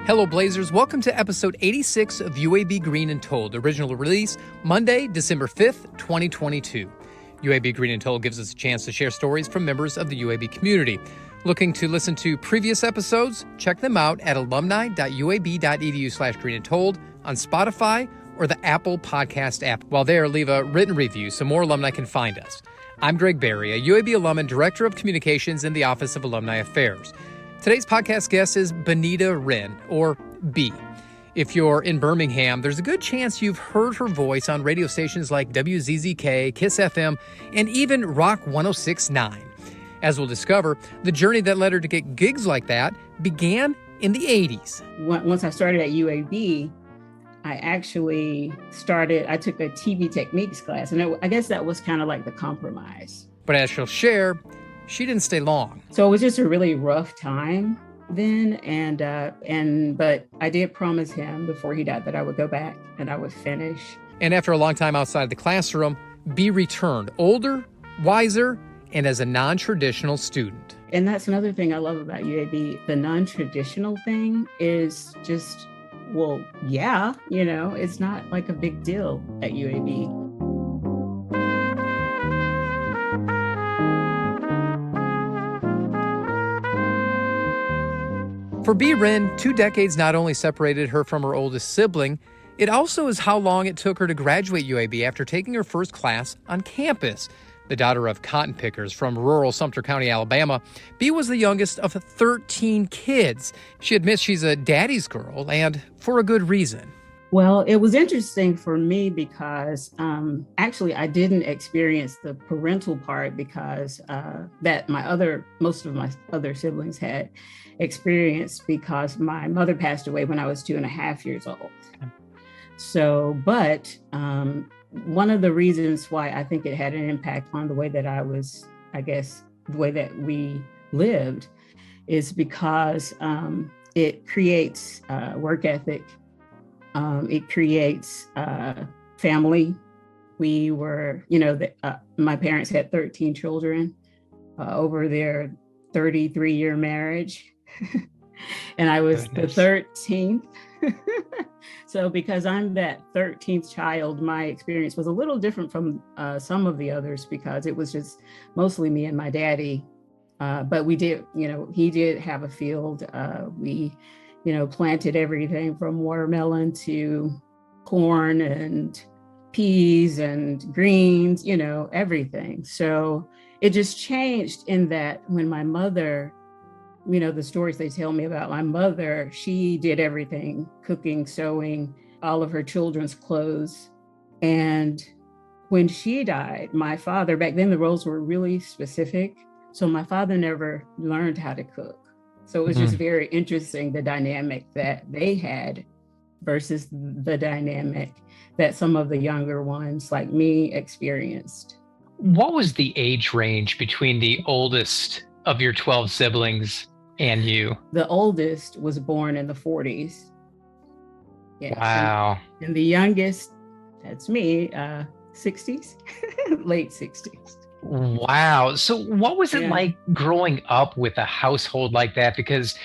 Hello, Blazers. Welcome to episode 86 of UAB Green and Told. Original release Monday, December 5th, 2022. UAB Green and Told gives us a chance to share stories from members of the UAB community. Looking to listen to previous episodes? Check them out at alumni.uab.edu/greenandtold on Spotify or the Apple Podcast app. While there, leave a written review so more alumni can find us. I'm Greg Berry, a UAB alum and Director of Communications in the Office of Alumni Affairs. Today's podcast guest is Benita Wrenn, or B. If you're in Birmingham, there's a good chance you've heard her voice on radio stations like WZZK, Kiss FM, and even Rock 106.9. As we'll discover, the journey that led her to get gigs like that began in the 80s. Once I started at UAB, I took a TV techniques class, and I guess that was kind of like the compromise. But as she'll share, she didn't stay long. So it was just a really rough time then, but I did promise him before he died that I would go back and I would finish. And after a long time outside the classroom, B returned, older, wiser, and as a non-traditional student. And that's another thing I love about UAB. The non-traditional thing is just, it's not like a big deal at UAB. For B. Wrenn, 2 decades not only separated her from her oldest sibling, it also is how long it took her to graduate UAB after taking her first class on campus. The daughter of cotton pickers from rural Sumter County, Alabama, B was the youngest of 13 kids. She admits she's a daddy's girl, and for a good reason. Well, it was interesting for me because actually I didn't experience the parental part because that most of my other siblings had experienced because my mother passed away when I was 2.5 years old. So, but one of the reasons why I think it had an impact on the way that the way that we lived is because it creates work ethic. It creates family. We were, my parents had 13 children over their 33-year marriage. And I was the 13th. So because I'm that 13th child, my experience was a little different from some of the others because it was just mostly me and my daddy. But we did, he did have a field. We planted everything from watermelon to corn and peas and greens, everything. So it just changed in that when my mother, the stories they tell me about my mother, she did everything, cooking, sewing, all of her children's clothes. And when she died, my father, back then the roles were really specific. So my father never learned how to cook. So it was just very interesting, the dynamic that they had versus the dynamic that some of the younger ones like me experienced. What was the age range between the oldest of your 12 siblings and you? The oldest was born in the 40s. Yes. Wow. And the youngest, that's me, 60s, late 60s. Wow. So what was it like growing up with a household like that? Because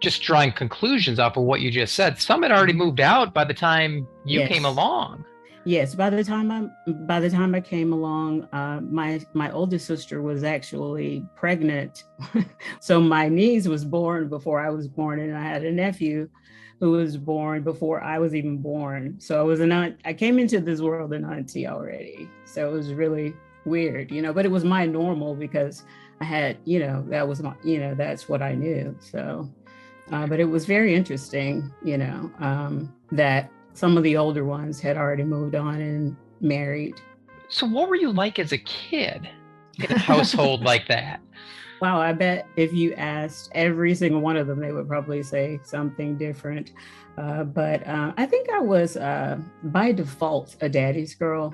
just drawing conclusions off of what you just said, some had already moved out by the time you came along. Yes, by the time I came along, my oldest sister was actually pregnant. So my niece was born before I was born, and I had a nephew who was born before I was even born. So I was I came into this world an auntie already. So it was really weird, but it was my normal because I had, that was my, that's what I knew. So, but it was very interesting, that some of the older ones had already moved on and married. So what were you like as a kid in a household like that? Wow, I bet if you asked every single one of them, they would probably say something different. But I think I was, by default, a daddy's girl.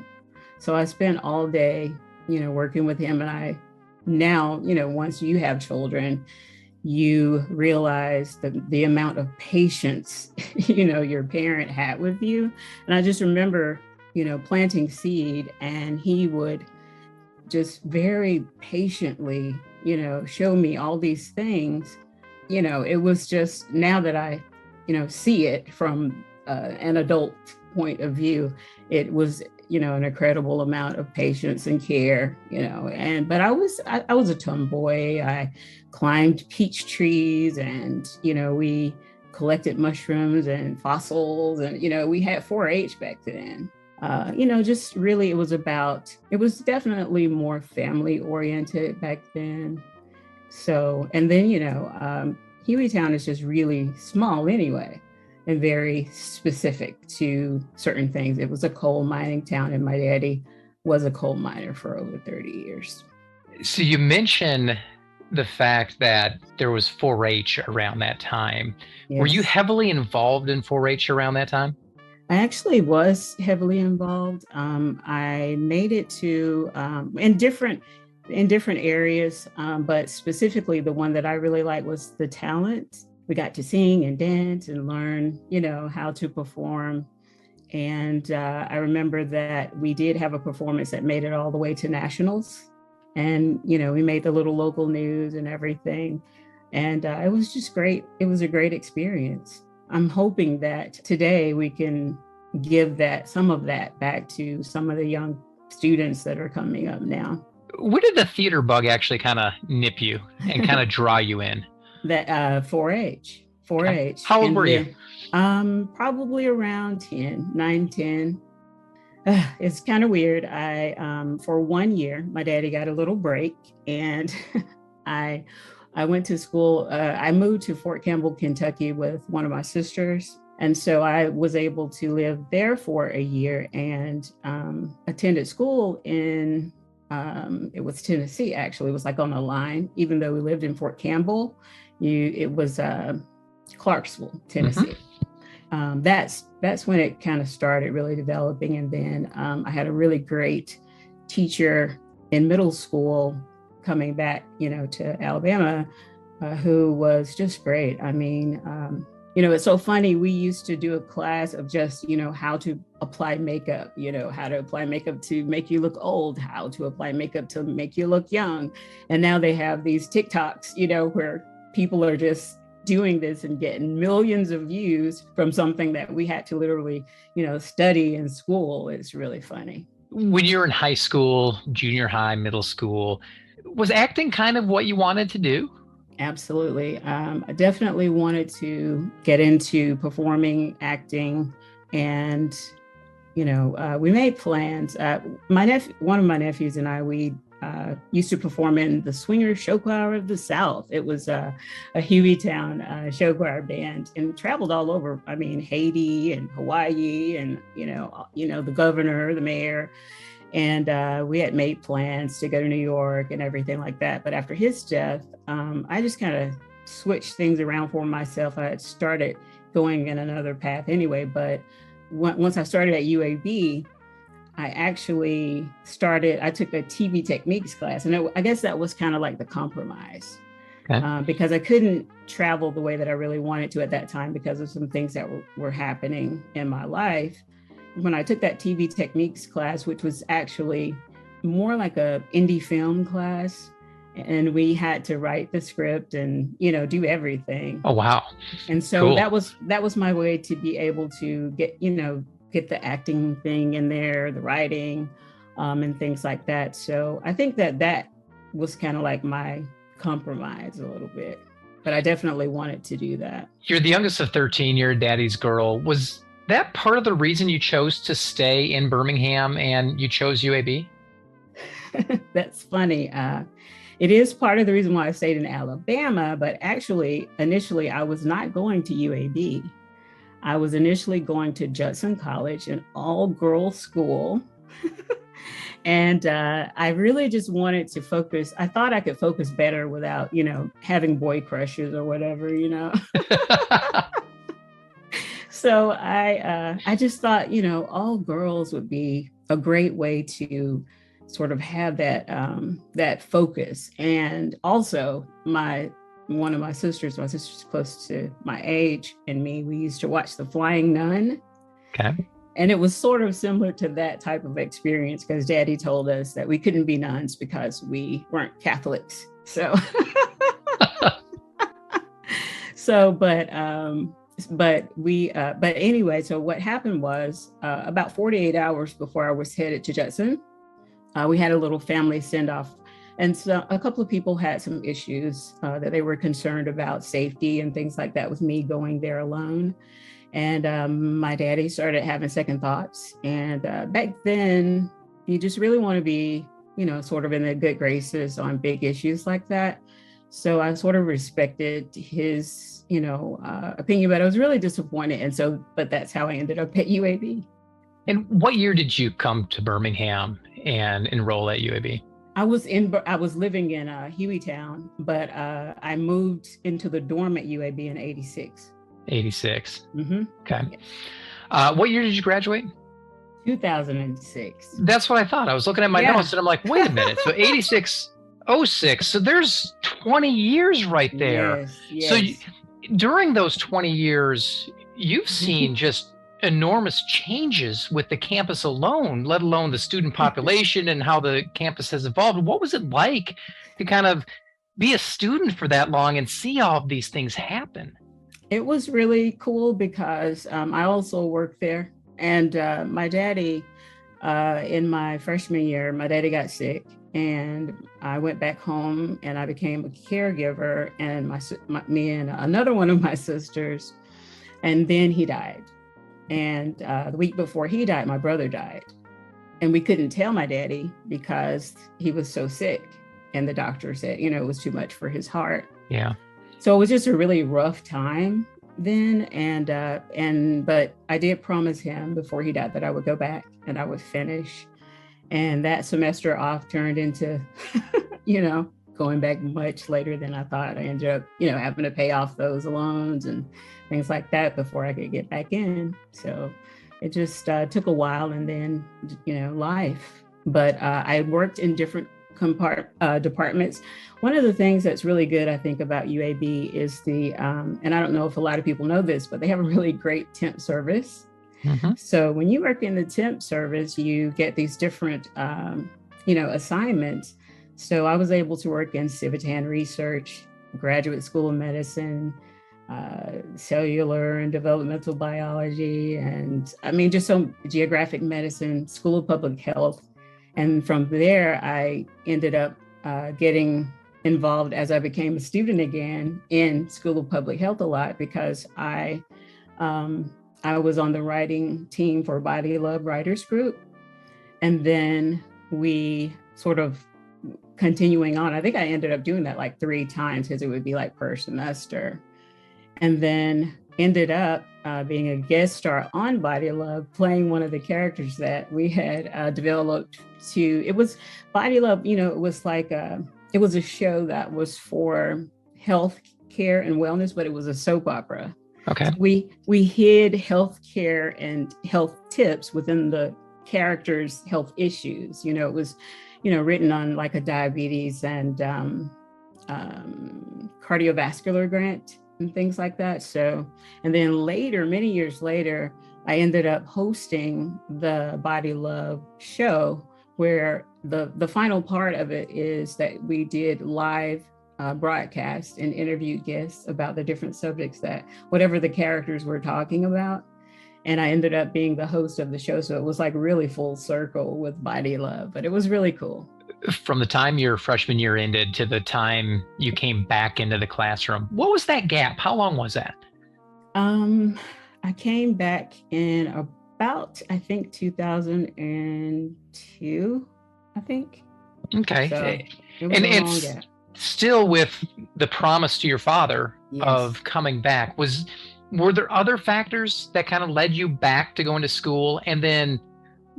So I spent all day, working with him. And now, once you have children, you realize the amount of patience, your parent had with you. And I just remember, planting seed, and he would just very patiently, show me all these things. It was just, now that I see it from an adult point of view. It was, an incredible amount of patience and care, but I was a tomboy. I climbed peach trees and, we collected mushrooms and fossils and, we had 4-H back then. Just really, it was definitely more family oriented back then. So, and then, Hueytown is just really small anyway, and very specific to certain things. It was a coal mining town, and my daddy was a coal miner for over 30 years. So you mentioned the fact that there was 4-H around that time. Yes. Were you heavily involved in 4-H around that time? I actually was heavily involved. I made it to in different areas, but specifically the one that I really liked was the talent. We got to sing and dance and learn, how to perform. And I remember that we did have a performance that made it all the way to nationals. And, we made the little local news and everything. And it was just great. It was a great experience. I'm hoping that today we can give some of that back to some of the young students that are coming up now. Where did the theater bug actually kind of nip you and kind of draw you in? That 4-H. How old were you? Probably around 9, 10. It's kind of weird. For 1 year, my daddy got a little break, and I went to school. I moved to Fort Campbell, Kentucky with one of my sisters. And so I was able to live there for a year and attended school in, it was Tennessee, actually. It was like on the line, even though we lived in Fort Campbell. It was Clarksville, Tennessee. Mm-hmm. That's when it kind of started really developing. And then I had a really great teacher in middle school coming back, to Alabama, who was just great. I mean, it's so funny. We used to do a class of just, how to apply makeup, how to apply makeup to make you look old, how to apply makeup to make you look young. And now they have these TikToks, where people are just doing this and getting millions of views from something that we had to literally, study in school. It's really funny. When you were in high school, junior high, middle school, was acting kind of what you wanted to do? Absolutely. I definitely wanted to get into performing, acting, and, we made plans. One of my nephews and I, we used to perform in the Swinger Show Choir of the South. It was a Hueytown show choir band, and traveled all over. I mean, Haiti and Hawaii, and the governor, the mayor, and we had made plans to go to New York and everything like that. But after his death, I just kind of switched things around for myself. I had started going in another path anyway, but once I started at UAB, I took a TV techniques class, and I guess that was kind of like the compromise, because I couldn't travel the way that I really wanted to at that time because of some things that were happening in my life. When I took that TV techniques class, which was actually more like a indie film class, and we had to write the script and, do everything. Oh, wow. And so cool. that was my way to be able to get the acting thing in there, the writing, and things like that. So I think that was kind of like my compromise a little bit, but I definitely wanted to do that. You're the youngest of 13, you're daddy's girl. Was that part of the reason you chose to stay in Birmingham and you chose UAB? That's funny. It is part of the reason why I stayed in Alabama, but actually, initially, I was not going to UAB. I was initially going to Judson College, an all-girls school. And I really just wanted to focus. I thought I could focus better without, having boy crushes or whatever, So I just thought, all girls would be a great way to sort of have that focus. And also one of my sisters close to my age and me, we used to watch The Flying Nun. Okay. And it was sort of similar to that type of experience because Daddy told us that we couldn't be nuns because we weren't Catholics. So, but anyway, so what happened was about 48 hours before I was headed to Judson, we had a little family send off. And so a couple of people had some issues that they were concerned about safety and things like that with me going there alone. And my daddy started having second thoughts. And back then, you just really want to be, sort of in the good graces on big issues like that. So I sort of respected his, opinion, but I was really disappointed. And so, but that's how I ended up at UAB. And what year did you come to Birmingham and enroll at UAB? I was living in Hueytown, but I moved into the dorm at UAB in 86. 86. Mm-hmm. Okay. Yeah. What year did you graduate? 2006. That's what I thought. I was looking at my notes and I'm like, wait a minute. So 86, 06. So there's 20 years right there. Yes. So during those 20 years, you've seen just enormous changes with the campus alone, let alone the student population and how the campus has evolved. What was it like to kind of be a student for that long and see all of these things happen? It was really cool because I also worked there. And my daddy, in my freshman year, my daddy got sick and I went back home and I became a caregiver, and me and another one of my sisters, and then he died. And the week before he died, my brother died. And we couldn't tell my daddy because he was so sick. And the doctor said, it was too much for his heart. Yeah. So it was just a really rough time then. But I did promise him before he died that I would go back and I would finish. And that semester off turned into, going back much later than I thought. I ended up, having to pay off those loans and things like that before I could get back in. So it just took a while, and then, life. But I worked in different departments. One of the things that's really good, I think, about UAB is and I don't know if a lot of people know this, but they have a really great temp service. Mm-hmm. So when you work in the temp service, you get these different, assignments. So I was able to work in Civitan research, graduate school of medicine, cellular and developmental biology, and just some geographic medicine, school of public health. And from there, I ended up getting involved as I became a student again in School of Public Health a lot, because I was on the writing team for Body Love Writers Group. And then we sort of continuing on, I think I ended up doing that like 3 times because it would be like per semester. And then ended up being a guest star on Body Love, playing one of the characters that we had developed it was Body Love, it was like it was a show that was for health care and wellness, but it was a soap opera. Okay. So we hid health care and health tips within the characters' health issues. It was, written on like a diabetes and cardiovascular grant and things like that. So, and then later, many years later, I ended up hosting the Body Love show, where the final part of it is that we did live broadcast and interviewed guests about the different subjects that whatever the characters were talking about. And I ended up being the host of the show. So it was like really full circle with Body Love, but it was really cool. From the time your freshman year ended to the time you came back into the classroom, what was that gap? How long was that? I came back in about, I think, 2002, I think. Okay. So it was a long gap. Still with the promise to your father Yes. of coming back. Were there other factors that kind of led you back to going to school? And then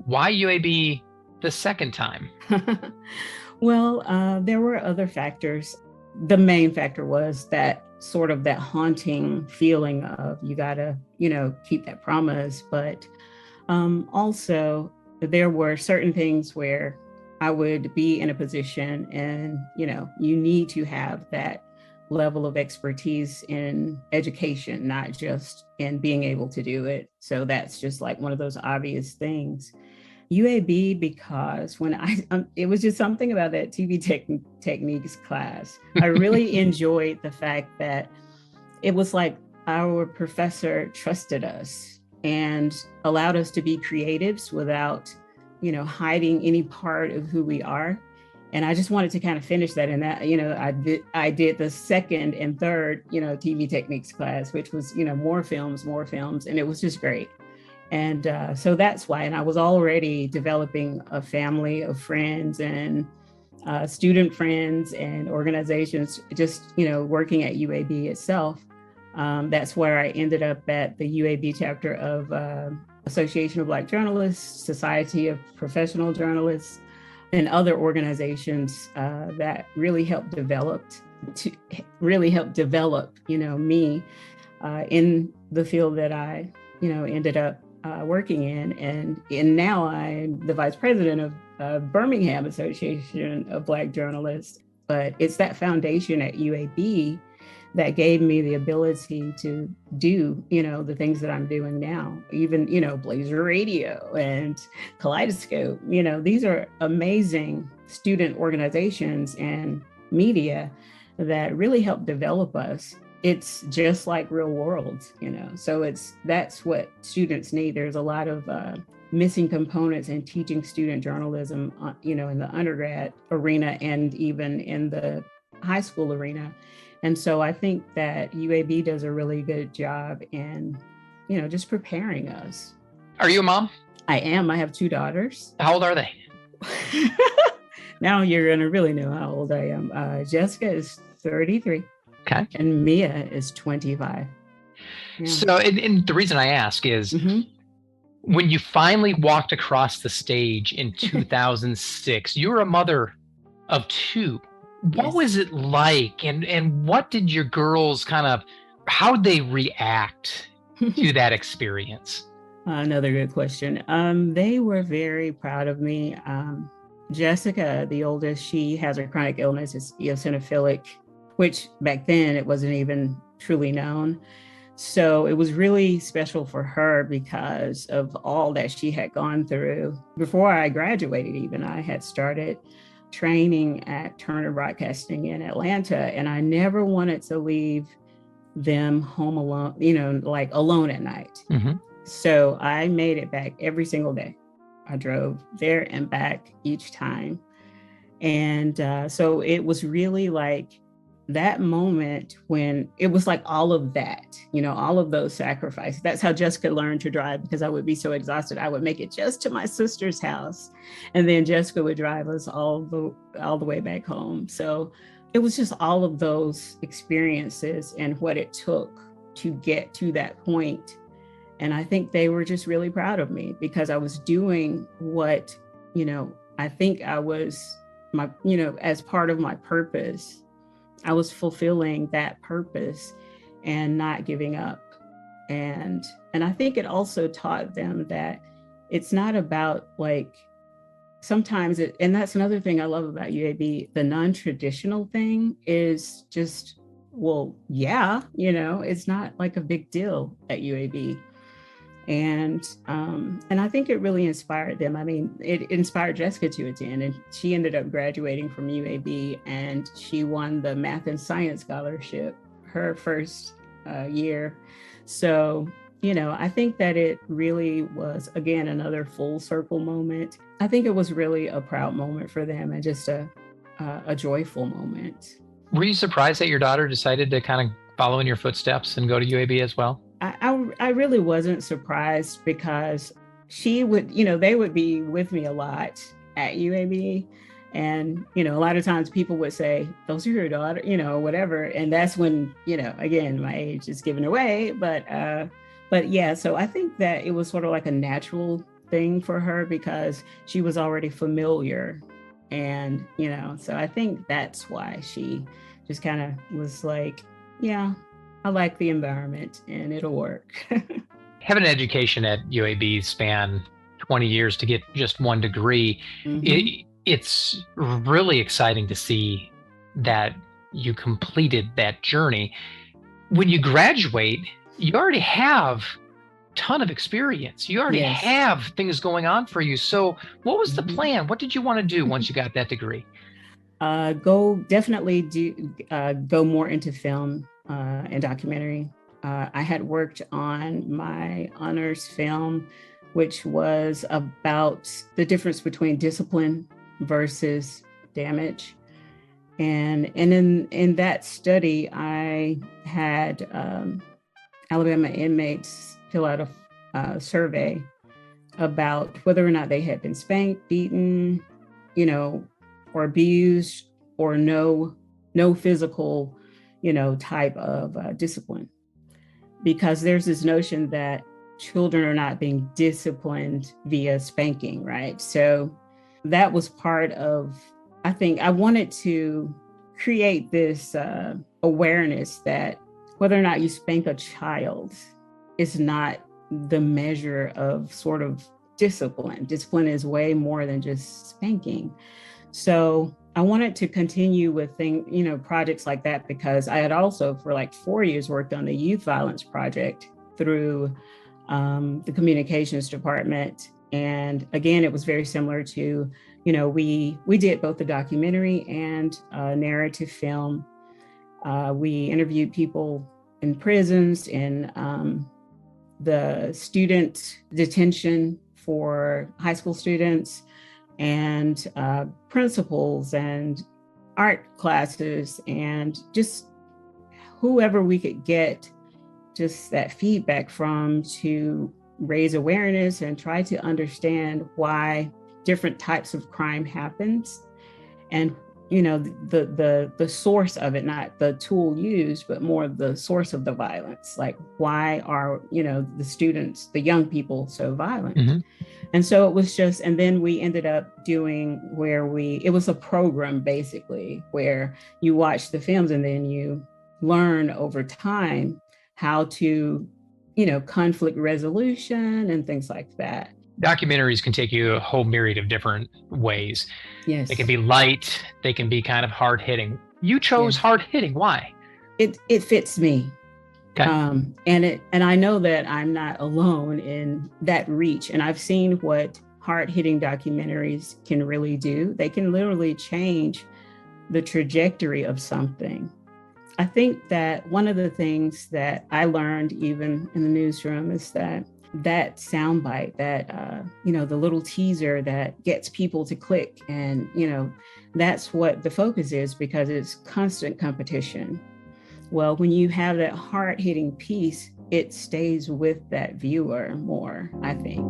why UAB the second time? Well, there were other factors. The main factor was that sort of that haunting feeling of you gotta, keep that promise. But also there were certain things where I would be in a position and, you need to have that level of expertise in education, not just in being able to do it. So that's just like one of those obvious things. UAB, because when it was just something about that TV techniques class. I really enjoyed the fact that it was like our professor trusted us and allowed us to be creatives without, hiding any part of who we are. And I just wanted to kind of finish that. And that, I did the second and third, TV techniques class, which was, more films. And it was just great. And so that's why. And I was already developing a family of friends and student friends and organizations, just, working at UAB itself. That's where I ended up at the UAB chapter of Association of Black Journalists, Society of Professional Journalists, and other organizations that really helped develop, me in the field that I, ended up working in. And now I'm the vice president of Birmingham Association of Black Journalists. But it's that foundation at UAB that gave me the ability to do, the things that I'm doing now, even, Blazer Radio and Kaleidoscope. These are amazing student organizations and media that really help develop us. It's just like real world, so that's what students need. There's a lot of missing components in teaching student journalism, in the undergrad arena and even in the high school arena. And so I think that UAB does a really good job in, just preparing us. Are you a mom? I am. I have 2 daughters. How old are they? Now you're going to really know how old I am. Jessica is 33. Okay. And Mia is 25. Yeah. So, and the reason I ask is when you finally walked across the stage in 2006, you were a mother of 2. What was it like? And what did your girls how'd they react to that experience? Another good question. They were very proud of me. Jessica, the oldest, she has a chronic illness, it's eosinophilic, which back then it wasn't even truly known. So it was really special for her because of all that she had gone through. Before I graduated even, I had started training at Turner Broadcasting in Atlanta, and I never wanted to leave them home alone, alone at night. So I made it back every single day. I drove there and back each time. And so it was really like that moment when it was like all of that, all of those sacrifices. That's how Jessica learned to drive, because I would be so exhausted. I would make it just to my sister's house, and then Jessica would drive us all the way back home. So it was just all of those experiences and what it took to get to that point. And I think they were just really proud of me because I was doing what, I think I was as part of my purpose. I was fulfilling that purpose and not giving up. And I think it also taught them that it's not about sometimes and that's another thing I love about UAB, the non-traditional thing is just, it's not like a big deal at UAB. And I think it really inspired them. I mean, it inspired Jessica to attend, and she ended up graduating from UAB, and she won the Math and Science Scholarship her first year. So, I think that it really was, again, another full circle moment. I think it was really a proud moment for them and just a joyful moment. Were you surprised that your daughter decided to kind of follow in your footsteps and go to UAB as well? I really wasn't surprised because she would, they would be with me a lot at UAB. And, a lot of times people would say, those are your daughter, whatever. And that's when, again, my age is given away. But yeah, so I think that it was sort of like a natural thing for her because she was already familiar. And, so I think that's why she just kind of was like, yeah, I like the environment and it'll work. Having an education at UAB span 20 years to get just one degree, it's really exciting to see that you completed that journey. When you graduate, you already have a ton of experience. You already have things going on for you. So what was the plan? What did you want to do once you got that degree? Go more into film and documentary. I had worked on my honors film, which was about the difference between discipline versus damage. And in that study, I had Alabama inmates fill out a survey about whether or not they had been spanked, beaten, or abused, or no physical, type of discipline. Because there's this notion that children are not being disciplined via spanking, right? So that was part of, I think I wanted to create this awareness that whether or not you spank a child is not the measure of sort of discipline. Discipline is way more than just spanking. So I wanted to continue with projects like that, because I had also for like 4 years worked on the youth violence project through the communications department. And again, it was very similar to, we did both the documentary and narrative film. We interviewed people in prisons, in the student detention for high school students, and principals and art classes, and just whoever we could get just that feedback from to raise awareness and try to understand why different types of crime happens, and the source of it, not the tool used, but more the source of the violence. Like, why are the students, the young people, so violent? Mm-hmm. And so it was just, and then we ended up doing it was a program basically where you watch the films and then you learn over time how to, conflict resolution and things like that. Documentaries can take you a whole myriad of different ways. Yes. They can be light, they can be kind of hard hitting. You chose hard hitting. Why? It fits me. Okay. And I know that I'm not alone in that reach. And I've seen what hard hitting documentaries can really do. They can literally change the trajectory of something. I think that one of the things that I learned even in the newsroom is that soundbite, that, the little teaser that gets people to click. And, that's what the focus is, because it's constant competition. Well, when you have that hard-hitting piece, it stays with that viewer more, I think.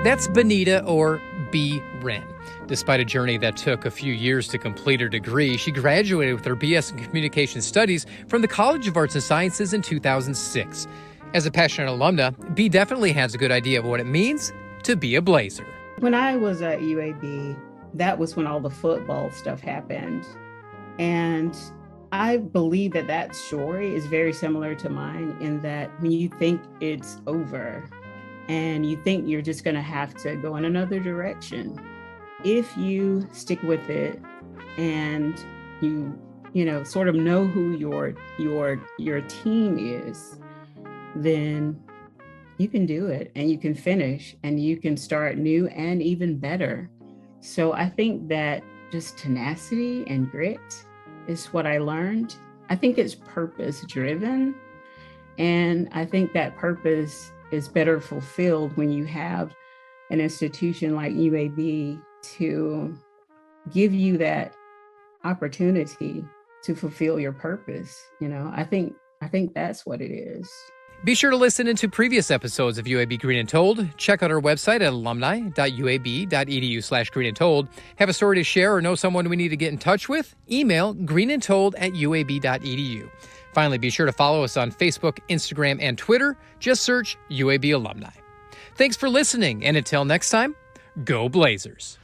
That's Benita, or B. Wrenn. Despite a journey that took a few years to complete her degree, she graduated with her BS in Communication Studies from the College of Arts and Sciences in 2006. As a passionate alumna, B definitely has a good idea of what it means to be a Blazer. When I was at UAB, that was when all the football stuff happened. And I believe that story is very similar to mine, in that when you think it's over and you think you're just going to have to go in another direction, if you stick with it and you sort of know who your team is, then you can do it, and you can finish, and you can start new and even better. So I think that just tenacity and grit is what I learned. I think it's purpose driven. And I think that purpose is better fulfilled when you have an institution like UAB to give you that opportunity to fulfill your purpose. I think that's what it is. Be sure to listen into previous episodes of UAB Green and Told. Check out our website at alumni.uab.edu/greenandtold. Have a story to share or know someone we need to get in touch with? Email greenandtold@uab.edu. Finally, be sure to follow us on Facebook, Instagram, and Twitter. Just search UAB Alumni. Thanks for listening, and until next time, go Blazers.